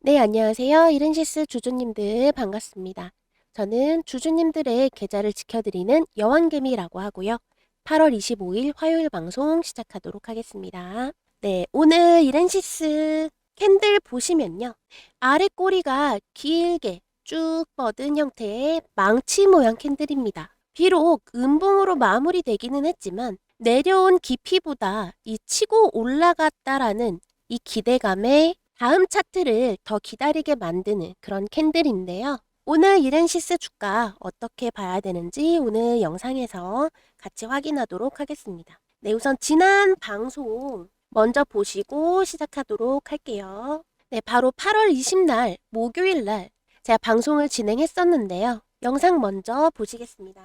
네, 안녕하세요. 이른시스 주주님들 반갑습니다. 저는 주주님들의 계좌를 지켜드리는 여왕개미라고 하고요. 8월 25일 화요일 방송 시작하도록 하겠습니다. 네, 오늘 이른시스 캔들 보시면요. 아래 꼬리가 길게 쭉 뻗은 형태의 망치 모양 캔들입니다. 비록 음봉으로 마무리되기는 했지만 내려온 깊이보다 이 치고 올라갔다라는 이 기대감에 다음 차트를 더 기다리게 만드는 그런 캔들인데요. 오늘 이른시스 주가 어떻게 봐야 되는지 오늘 영상에서 같이 확인하도록 하겠습니다. 네, 우선 지난 방송 먼저 보시고 시작하도록 할게요. 네, 바로 8월 20날 목요일 날 제가 방송을 진행했었는데요. 영상 먼저 보시겠습니다.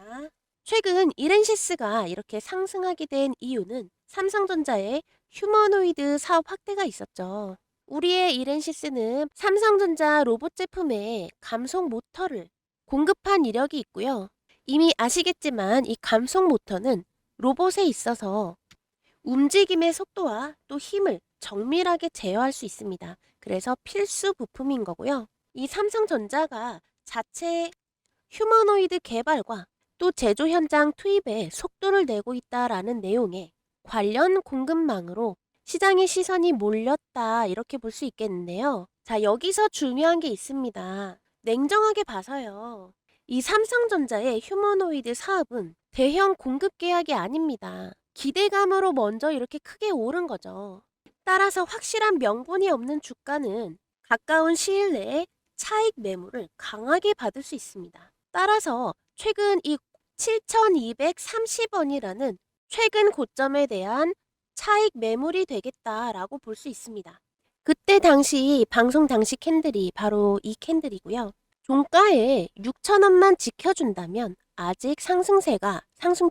최근 이른시스가 이렇게 상승하게 된 이유는 삼성전자의 휴머노이드 사업 확대가 있었죠. 우리의 이른시스는 삼성전자 로봇 제품에 감속 모터를 공급한 이력이 있고요. 이미 아시겠지만 이 감속 모터는 로봇에 있어서 움직임의 속도와 또 힘을 정밀하게 제어할 수 있습니다. 그래서 필수 부품인 거고요. 이 삼성전자가 자체 휴머노이드 개발과 또 제조 현장 투입에 속도를 내고 있다라는 내용의 관련 공급망으로 시장의 시선이 몰렸다 이렇게 볼 수 있겠는데요. 자, 여기서 중요한 게 있습니다. 냉정하게 봐서요. 이 삼성전자의 휴머노이드 사업은 대형 공급 계약이 아닙니다. 기대감으로 먼저 이렇게 크게 오른 거죠. 따라서 확실한 명분이 없는 주가는 가까운 시일 내에 차익 매물을 강하게 받을 수 있습니다. 따라서 최근 이 7,230원이라는 최근 고점에 대한 차익 매물이 되겠다라고 볼 수 있습니다. 그때 당시 방송 당시 캔들이 바로 이 캔들이고요. 종가에 6,000원만 지켜준다면 아직 상승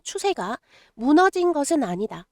추세가 무너진 것은 아니다.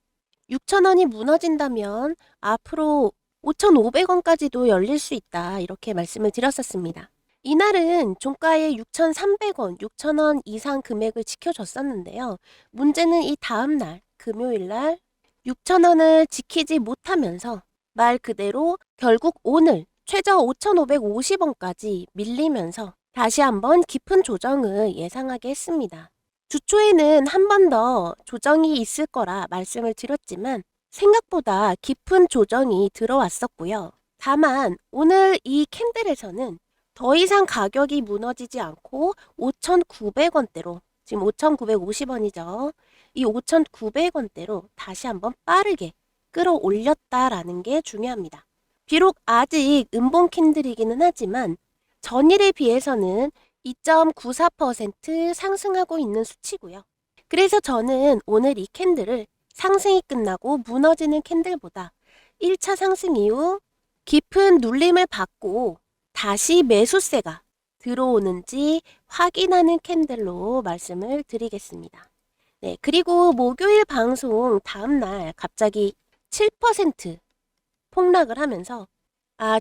6,000원이 무너진다면 앞으로 5,500원까지도 열릴 수 있다. 이렇게 말씀을 드렸었습니다. 이날은 종가에 6,300원, 6,000원 이상 금액을 지켜줬었는데요. 문제는 이 다음날 금요일날 6,000원을 지키지 못하면서 말 그대로 결국 오늘 최저 5,550원까지 밀리면서 다시 한번 깊은 조정을 예상하게 했습니다. 주초에는 한 번 더 조정이 있을 거라 말씀을 드렸지만 생각보다 깊은 조정이 들어왔었고요. 다만 오늘 이 캔들에서는 더 이상 가격이 무너지지 않고 5,900원대로 지금 5,950원이죠. 이 5,900원대로 다시 한번 빠르게 끌어올렸다라는 게 중요합니다. 비록 아직 음봉 캔들이기는 하지만 전일에 비해서는 2.94% 상승하고 있는 수치고요. 그래서 저는 오늘 이 캔들을 상승이 끝나고 무너지는 캔들보다 1차 상승 이후 깊은 눌림을 받고 다시 매수세가 들어오는지 확인하는 캔들로 말씀을 드리겠습니다. 네, 그리고 목요일 방송 다음날 갑자기 7% 폭락을 하면서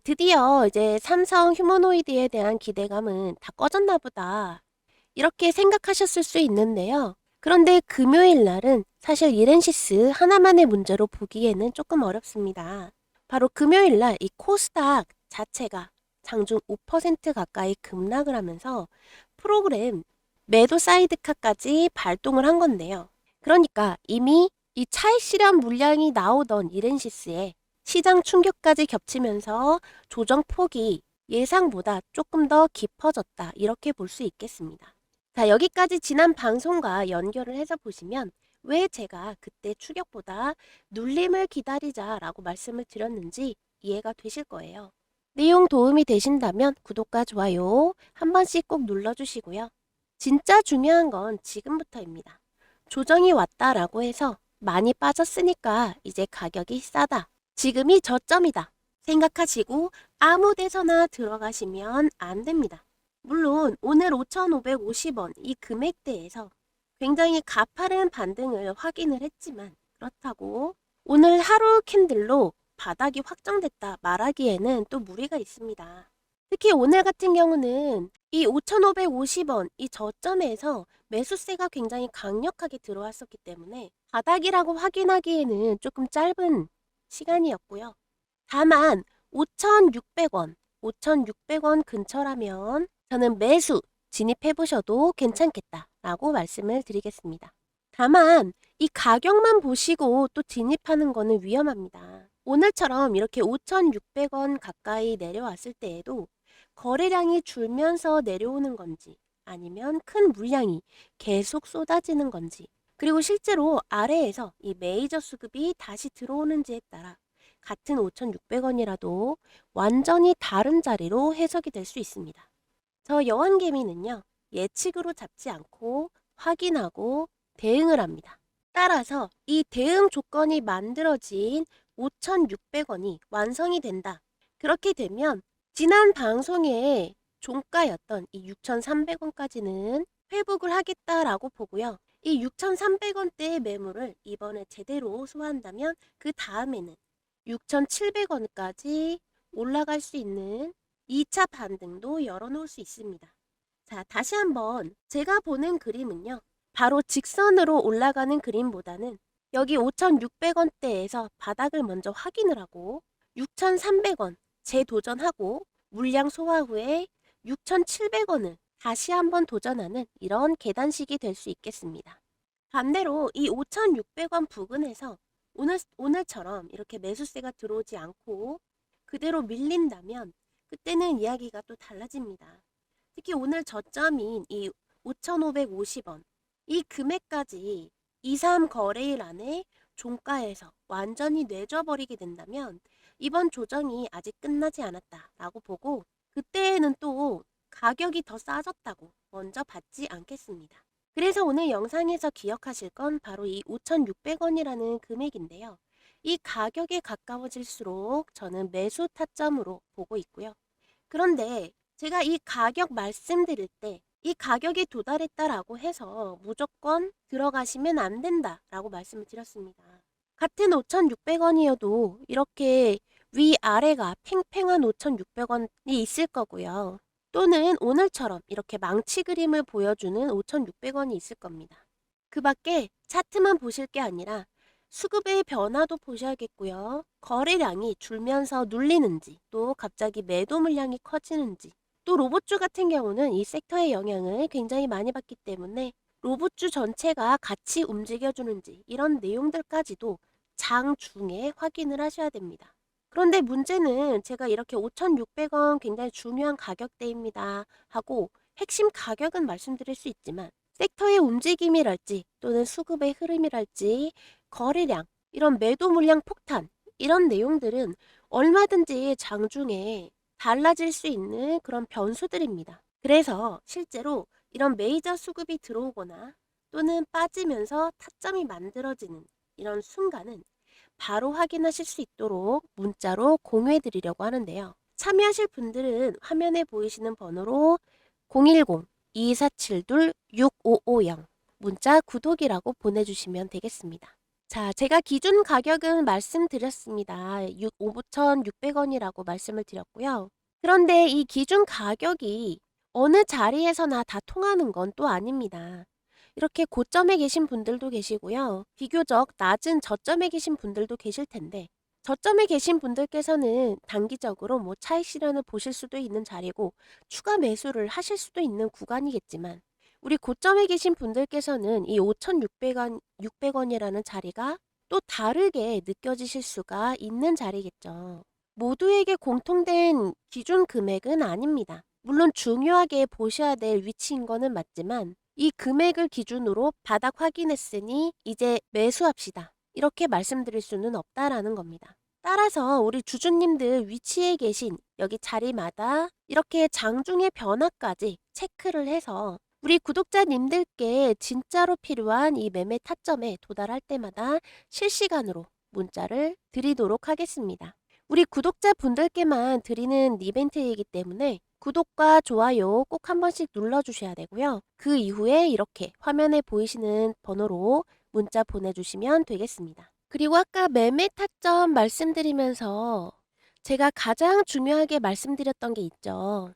드디어 이제 삼성 휴머노이드에 대한 기대감은 다 꺼졌나 보다. 이렇게 생각하셨을 수 있는데요. 그런데 금요일 날은 사실 이렌시스 하나만의 문제로 보기에는 조금 어렵습니다. 바로 금요일 날 이 코스닥 자체가 장중 5% 가까이 급락을 하면서 프로그램 매도 사이드카까지 발동을 한 건데요. 그러니까 이미 이 차익 실현 물량이 나오던 이렌시스에 시장 충격까지 겹치면서 조정 폭이 예상보다 조금 더 깊어졌다. 이렇게 볼 수 있겠습니다. 자, 여기까지 지난 방송과 연결을 해서 보시면 왜 제가 그때 추격보다 눌림을 기다리자라고 말씀을 드렸는지 이해가 되실 거예요. 내용 도움이 되신다면 구독과 좋아요 한 번씩 꼭 눌러주시고요. 진짜 중요한 건 지금부터입니다. 조정이 왔다라고 해서 많이 빠졌으니까 이제 가격이 싸다. 지금이 저점이다. 생각하시고 아무 데서나 들어가시면 안 됩니다. 물론 오늘 5,550원 이 금액대에서 굉장히 가파른 반등을 확인을 했지만 그렇다고 오늘 하루 캔들로 바닥이 확정됐다 말하기에는 또 무리가 있습니다. 특히 오늘 같은 경우는 이 5,550원 이 저점에서 매수세가 굉장히 강력하게 들어왔었기 때문에 바닥이라고 확인하기에는 조금 짧은 시간이었고요. 다만 5,600원 5,600원 근처라면 저는 매수 진입해 보셔도 괜찮겠다라고 말씀을 드리겠습니다. 다만 이 가격만 보시고 또 진입하는 거는 위험합니다. 오늘처럼 이렇게 5,600원 가까이 내려왔을 때에도 거래량이 줄면서 내려오는 건지 아니면 큰 물량이 계속 쏟아지는 건지 그리고 실제로 아래에서 이 메이저 수급이 다시 들어오는지에 따라 같은 5,600원이라도 완전히 다른 자리로 해석이 될 수 있습니다. 저 여왕개미는요, 예측으로 잡지 않고 확인하고 대응을 합니다. 따라서 이 대응 조건이 만들어진 5,600원이 완성이 된다. 그렇게 되면 지난 방송에 종가였던 이 6,300원까지는 회복을 하겠다라고 보고요. 이 6,300원대의 매물을 이번에 제대로 소화한다면 그 다음에는 6,700원까지 올라갈 수 있는 2차 반등도 열어놓을 수 있습니다. 자, 다시 한번 제가 보는 그림은요. 바로 직선으로 올라가는 그림보다는 여기 5,600원대에서 바닥을 먼저 확인을 하고 6,300원 재도전하고 물량 소화 후에 6,700원을 다시 한번 도전하는 이런 계단식이 될 수 있겠습니다. 반대로 이 5,600원 부근에서 오늘처럼 이렇게 매수세가 들어오지 않고 그대로 밀린다면 그때는 이야기가 또 달라집니다. 특히 오늘 저점인 이 5,550원 이 금액까지 2, 3 거래일 안에 종가에서 완전히 내줘버리게 된다면 이번 조정이 아직 끝나지 않았다라고 보고 그때에는 또 가격이 더 싸졌다고 먼저 받지 않겠습니다. 그래서 오늘 영상에서 기억하실 건 바로 이 5,600원이라는 금액인데요. 이 가격에 가까워질수록 저는 매수 타점으로 보고 있고요. 그런데 제가 이 가격 말씀드릴 때 이 가격이 도달했다라고 해서 무조건 들어가시면 안 된다라고 말씀을 드렸습니다. 같은 5,600원이어도 이렇게 위아래가 팽팽한 5,600원이 있을 거고요. 또는 오늘처럼 이렇게 망치 그림을 보여주는 5,600원이 있을 겁니다. 그 밖에 차트만 보실 게 아니라 수급의 변화도 보셔야겠고요. 거래량이 줄면서 눌리는지 또 갑자기 매도 물량이 커지는지 또 로봇주 같은 경우는 이 섹터의 영향을 굉장히 많이 받기 때문에 로봇주 전체가 같이 움직여주는지 이런 내용들까지도 장 중에 확인을 하셔야 됩니다. 그런데 문제는 제가 이렇게 5,600원 굉장히 중요한 가격대입니다 하고 핵심 가격은 말씀드릴 수 있지만 섹터의 움직임이랄지 또는 수급의 흐름이랄지 거래량 이런 매도 물량 폭탄 이런 내용들은 얼마든지 장중에 달라질 수 있는 그런 변수들입니다. 그래서 실제로 이런 메이저 수급이 들어오거나 또는 빠지면서 타점이 만들어지는 이런 순간은 바로 확인하실 수 있도록 문자로 공유해 드리려고 하는데요. 참여하실 분들은 화면에 보이시는 번호로 010-2472-6550 문자 구독이라고 보내주시면 되겠습니다. 자, 제가 기준 가격은 말씀드렸습니다. 5,600원이라고 말씀을 드렸고요. 그런데 이 기준 가격이 어느 자리에서나 다 통하는 건 또 아닙니다. 이렇게 고점에 계신 분들도 계시고요. 비교적 낮은 저점에 계신 분들도 계실 텐데 저점에 계신 분들께서는 단기적으로 뭐 차익 실현을 보실 수도 있는 자리고 추가 매수를 하실 수도 있는 구간이겠지만 우리 고점에 계신 분들께서는 이 5,600원, 600원이라는 자리가 또 다르게 느껴지실 수가 있는 자리겠죠. 모두에게 공통된 기준 금액은 아닙니다. 물론 중요하게 보셔야 될 위치인 거는 맞지만 이 금액을 기준으로 바닥 확인했으니 이제 매수합시다. 이렇게 말씀드릴 수는 없다라는 겁니다. 따라서 우리 주주님들 위치에 계신 여기 자리마다 이렇게 장중의 변화까지 체크를 해서 우리 구독자님들께 진짜로 필요한 이 매매 타점에 도달할 때마다 실시간으로 문자를 드리도록 하겠습니다. 우리 구독자분들께만 드리는 이벤트이기 때문에 구독과 좋아요 꼭 한 번씩 눌러주셔야 되고요. 그 이후에 이렇게 화면에 보이시는 번호로 문자 보내주시면 되겠습니다. 그리고 아까 매매 타점 말씀드리면서 제가 가장 중요하게 말씀드렸던 게 있죠.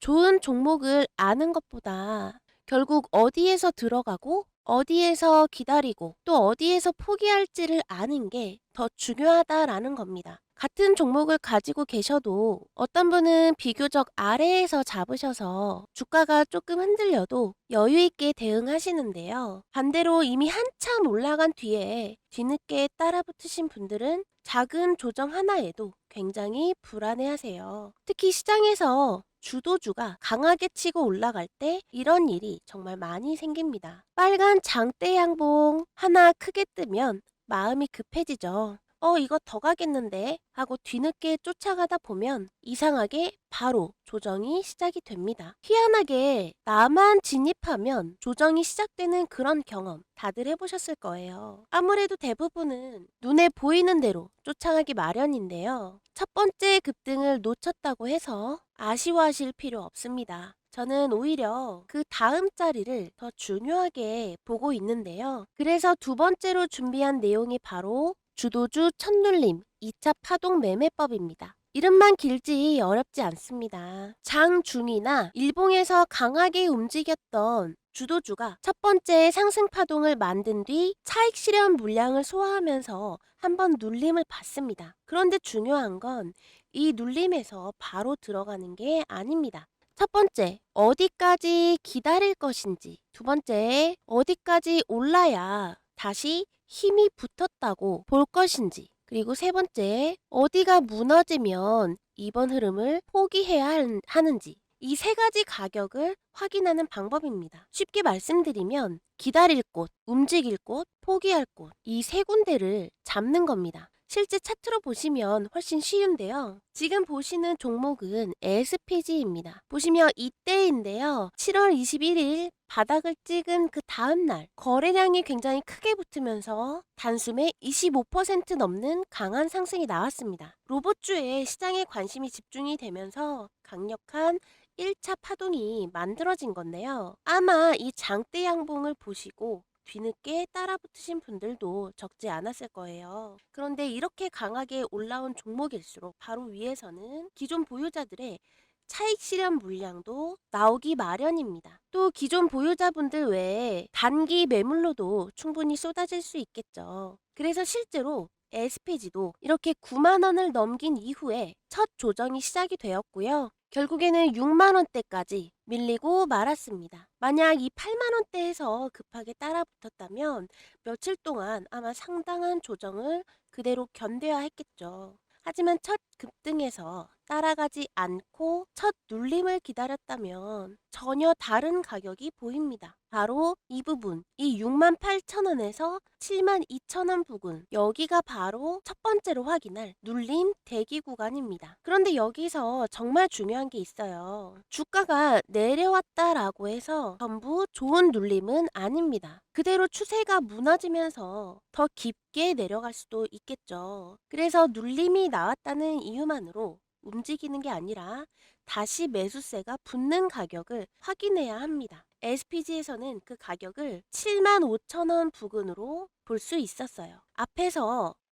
좋은 종목을 아는 것보다 결국 어디에서 들어가고 어디에서 기다리고 또 어디에서 포기할지를 아는 게 더 중요하다라는 겁니다. 같은 종목을 가지고 계셔도 어떤 분은 비교적 아래에서 잡으셔서 주가가 조금 흔들려도 여유 있게 대응하시는데요. 반대로 이미 한참 올라간 뒤에 뒤늦게 따라붙으신 분들은 작은 조정 하나에도 굉장히 불안해하세요. 특히 시장에서 주도주가 강하게 치고 올라갈 때 이런 일이 정말 많이 생깁니다. 빨간 장대 양봉 하나 크게 뜨면 마음이 급해지죠. 이거 더 가겠는데 하고 뒤늦게 쫓아가다 보면 이상하게 바로 조정이 시작이 됩니다. 희한하게 나만 진입하면 조정이 시작되는 그런 경험 다들 해보셨을 거예요. 아무래도 대부분은 눈에 보이는 대로 쫓아가기 마련인데요. 첫 번째 급등을 놓쳤다고 해서 아쉬워하실 필요 없습니다. 저는 오히려 그 다음 자리를 더 중요하게 보고 있는데요. 그래서 두 번째로 준비한 내용이 바로 주도주 첫눌림 2차 파동 매매법입니다. 이름만 길지 어렵지 않습니다. 장중이나 일봉에서 강하게 움직였던 주도주가 첫 번째 상승 파동을 만든 뒤 차익 실현 물량을 소화하면서 한번 눌림을 받습니다. 그런데 중요한 건 이 눌림에서 바로 들어가는 게 아닙니다. 첫 번째, 어디까지 기다릴 것인지. 두 번째, 어디까지 올라야 다시 힘이 붙었다고 볼 것인지. 그리고 세 번째, 어디가 무너지면 이번 흐름을 포기해야 하는지. 이 세 가지 가격을 확인하는 방법입니다. 쉽게 말씀드리면 기다릴 곳, 움직일 곳, 포기할 곳, 이 세 군데를 잡는 겁니다. 실제 차트로 보시면 훨씬 쉬운데요. 지금 보시는 종목은 SPG입니다. 보시면 이때인데요. 7월 21일 바닥을 찍은 그 다음날 거래량이 굉장히 크게 붙으면서 단숨에 25% 넘는 강한 상승이 나왔습니다. 로봇주에 시장에 관심이 집중이 되면서 강력한 1차 파동이 만들어진 건데요. 아마 이 장대 양봉을 보시고 뒤늦게 따라붙으신 분들도 적지 않았을 거예요. 그런데 이렇게 강하게 올라온 종목일수록 바로 위에서는 기존 보유자들의 차익 실현 물량도 나오기 마련입니다. 또 기존 보유자분들 외에 단기 매물로도 충분히 쏟아질 수 있겠죠. 그래서 실제로 SPG도 이렇게 9만 원을 넘긴 이후에 첫 조정이 시작이 되었고요. 결국에는 6만 원대까지 밀리고 말았습니다. 만약 이 8만 원대에서 급하게 따라붙었다면 며칠 동안 아마 상당한 조정을 그대로 견뎌야 했겠죠. 하지만 첫 급등에서 따라가지 않고 첫 눌림을 기다렸다면 전혀 다른 가격이 보입니다. 바로 이 부분, 이 68,000원에서 72,000원 부근, 여기가 바로 첫 번째로 확인할 눌림 대기 구간입니다. 그런데 여기서 정말 중요한 게 있어요. 주가가 내려왔다라고 해서 전부 좋은 눌림은 아닙니다. 그대로 추세가 무너지면서 더 깊게 내려갈 수도 있겠죠. 그래서 눌림이 나왔다는 이유만으로 움직이는 게 아니라 다시 매수세가 붙는 가격을 확인해야 합니다. SPG에서는 그 가격을 75,000원 부근으로 볼 수 있었어요.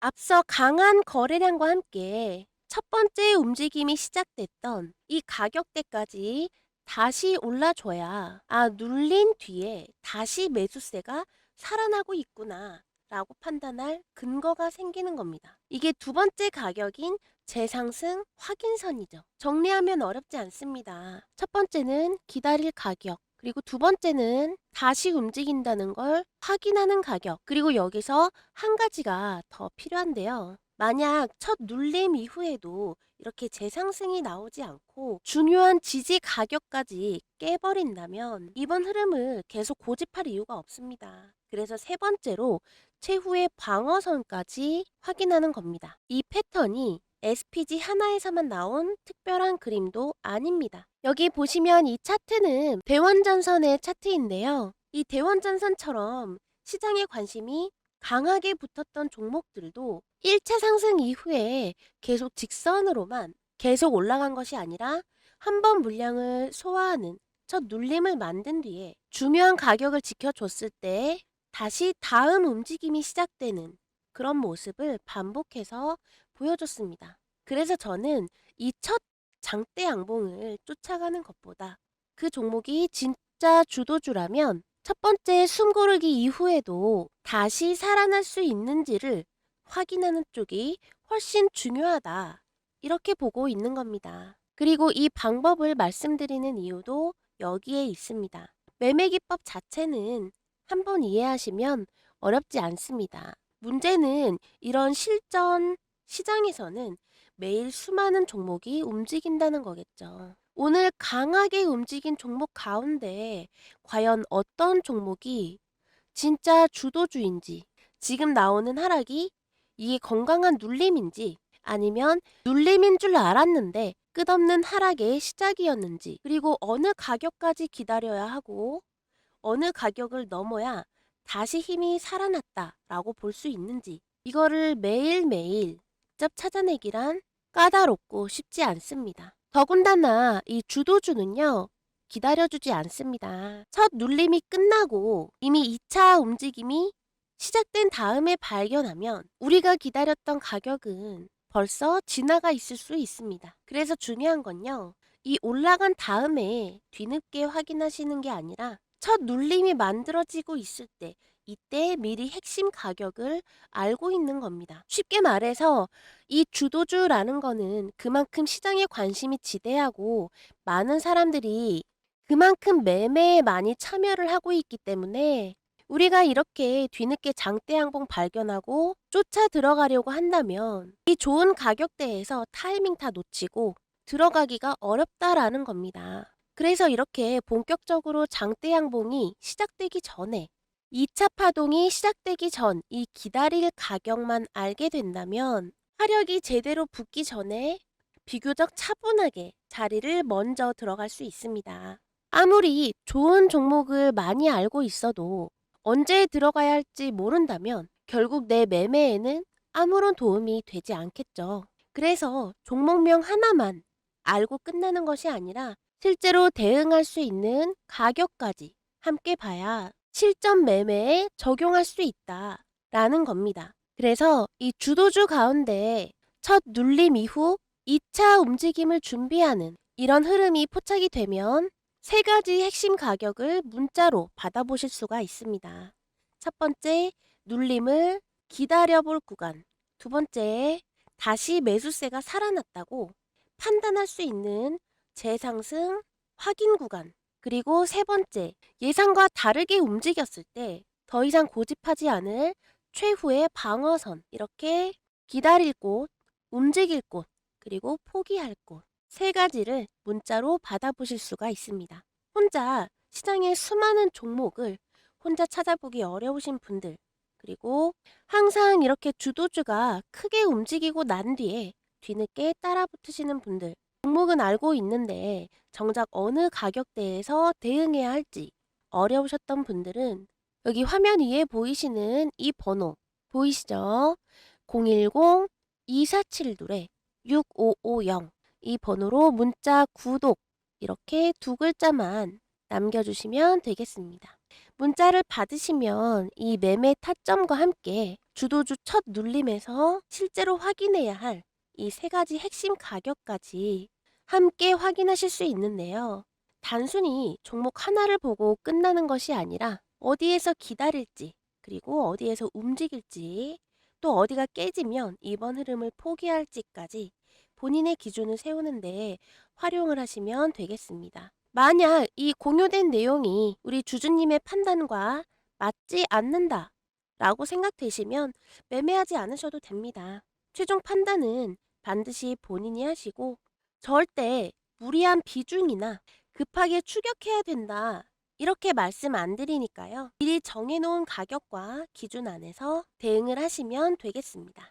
앞서 강한 거래량과 함께 첫 번째 움직임이 시작됐던 이 가격대까지 다시 올라줘야 눌린 뒤에 다시 매수세가 살아나고 있구나 라고 판단할 근거가 생기는 겁니다. 이게 두 번째 가격인 재상승 확인선이죠. 정리하면 어렵지 않습니다. 첫 번째는 기다릴 가격, 그리고 두 번째는 다시 움직인다는 걸 확인하는 가격, 그리고 여기서 한 가지가 더 필요한데요. 만약 첫 눌림 이후에도 이렇게 재상승이 나오지 않고 중요한 지지 가격까지 깨버린다면 이번 흐름을 계속 고집할 이유가 없습니다. 그래서 세 번째로 최후의 방어선까지 확인하는 겁니다. 이 패턴이 SPG 하나에서만 나온 특별한 그림도 아닙니다. 여기 보시면 이 차트는 대원전선의 차트인데요. 이 대원전선처럼 시장의 관심이 강하게 붙었던 종목들도 1차 상승 이후에 계속 직선으로만 계속 올라간 것이 아니라 한 번 물량을 소화하는 첫 눌림을 만든 뒤에 중요한 가격을 지켜줬을 때 다시 다음 움직임이 시작되는 그런 모습을 반복해서 보여줬습니다. 그래서 저는 이 첫 장대 양봉을 쫓아가는 것보다 그 종목이 진짜 주도주라면 첫 번째 숨고르기 이후에도 다시 살아날 수 있는지를 확인하는 쪽이 훨씬 중요하다. 이렇게 보고 있는 겁니다. 그리고 이 방법을 말씀드리는 이유도 여기에 있습니다. 매매 기법 자체는 한번 이해하시면 어렵지 않습니다. 문제는 이런 실전 시장에서는 매일 수많은 종목이 움직인다는 거겠죠. 오늘 강하게 움직인 종목 가운데 과연 어떤 종목이 진짜 주도주인지, 지금 나오는 하락이 이게 건강한 눌림인지, 아니면 눌림인 줄 알았는데 끝없는 하락의 시작이었는지, 그리고 어느 가격까지 기다려야 하고 어느 가격을 넘어야 다시 힘이 살아났다라고 볼 수 있는지, 이거를 매일매일 직접 찾아내기란 까다롭고 쉽지 않습니다. 더군다나 이 주도주는요, 기다려주지 않습니다. 첫 눌림이 끝나고 이미 2차 움직임이 시작된 다음에 발견하면 우리가 기다렸던 가격은 벌써 지나가 있을 수 있습니다. 그래서 중요한 건요, 이 올라간 다음에 뒤늦게 확인하시는 게 아니라 첫 눌림이 만들어지고 있을 때, 이때 미리 핵심 가격을 알고 있는 겁니다. 쉽게 말해서 이 주도주라는 거는 그만큼 시장에 관심이 지대하고 많은 사람들이 그만큼 매매에 많이 참여를 하고 있기 때문에 우리가 이렇게 뒤늦게 장대 양봉 발견하고 쫓아 들어가려고 한다면 이 좋은 가격대에서 타이밍 다 놓치고 들어가기가 어렵다라는 겁니다. 그래서 이렇게 본격적으로 장대 양봉이 시작되기 전에 2차 파동이 시작되기 전 이 기다릴 가격만 알게 된다면 화력이 제대로 붙기 전에 비교적 차분하게 자리를 먼저 들어갈 수 있습니다. 아무리 좋은 종목을 많이 알고 있어도 언제 들어가야 할지 모른다면 결국 내 매매에는 아무런 도움이 되지 않겠죠. 그래서 종목명 하나만 알고 끝나는 것이 아니라 실제로 대응할 수 있는 가격까지 함께 봐야 실전 매매에 적용할 수 있다라는 겁니다. 그래서 이 주도주 가운데 첫 눌림 이후 2차 움직임을 준비하는 이런 흐름이 포착이 되면 세 가지 핵심 가격을 문자로 받아보실 수가 있습니다. 첫 번째, 눌림을 기다려볼 구간. 두 번째, 다시 매수세가 살아났다고 판단할 수 있는 재상승 확인 구간. 그리고 세 번째, 예상과 다르게 움직였을 때 더 이상 고집하지 않을 최후의 방어선. 이렇게 기다릴 곳, 움직일 곳, 그리고 포기할 곳. 세 가지를 문자로 받아보실 수가 있습니다. 혼자 시장의 수많은 종목을 혼자 찾아보기 어려우신 분들, 그리고 항상 이렇게 주도주가 크게 움직이고 난 뒤에 뒤늦게 따라 붙으시는 분들, 종목은 알고 있는데 정작 어느 가격대에서 대응해야 할지 어려우셨던 분들은 여기 화면 위에 보이시는 이 번호 보이시죠? 010-2472-6550 이 번호로 문자 구독 이렇게 두 글자만 남겨주시면 되겠습니다. 문자를 받으시면 이 매매 타점과 함께 주도주 첫 눌림에서 실제로 확인해야 할 이 세 가지 핵심 가격까지 함께 확인하실 수 있는데요. 단순히 종목 하나를 보고 끝나는 것이 아니라 어디에서 기다릴지, 그리고 어디에서 움직일지, 또 어디가 깨지면 이번 흐름을 포기할지까지 본인의 기준을 세우는데 활용을 하시면 되겠습니다. 만약 이 공유된 내용이 우리 주주님의 판단과 맞지 않는다 라고 생각되시면 매매하지 않으셔도 됩니다. 최종 판단은 반드시 본인이 하시고 절대 무리한 비중이나 급하게 추격해야 된다 이렇게 말씀 안 드리니까요. 미리 정해놓은 가격과 기준 안에서 대응을 하시면 되겠습니다.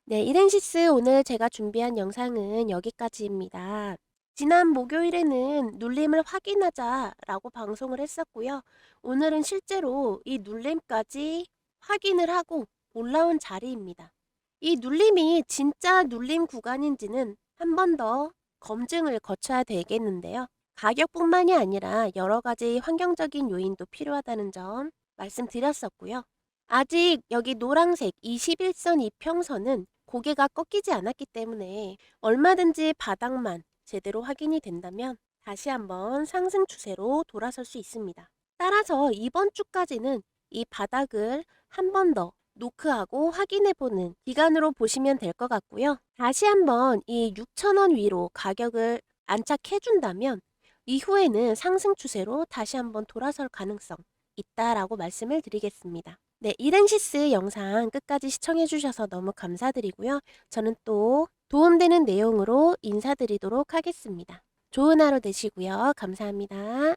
네, 이렌시스 오늘 제가 준비한 영상은 여기까지입니다. 지난 목요일에는 눌림을 확인하자라고 방송을 했었고요. 오늘은 실제로 이 눌림까지 확인을 하고 올라온 자리입니다. 이 눌림이 진짜 눌림 구간인지는 한 번 더 검증을 거쳐야 되겠는데요. 가격뿐만이 아니라 여러 가지 환경적인 요인도 필요하다는 점 말씀드렸었고요. 아직 여기 노란색 21선 이평선은 고개가 꺾이지 않았기 때문에 얼마든지 바닥만 제대로 확인이 된다면 다시 한번 상승 추세로 돌아설 수 있습니다. 따라서 이번 주까지는 이 바닥을 한 번 더 노크하고 확인해보는 기간으로 보시면 될 것 같고요. 다시 한번 이 6,000원 위로 가격을 안착해준다면 이후에는 상승 추세로 다시 한번 돌아설 가능성 있다라고 말씀을 드리겠습니다. 네, 이렌시스 영상 끝까지 시청해주셔서 너무 감사드리고요. 저는 또 도움되는 내용으로 인사드리도록 하겠습니다. 좋은 하루 되시고요. 감사합니다.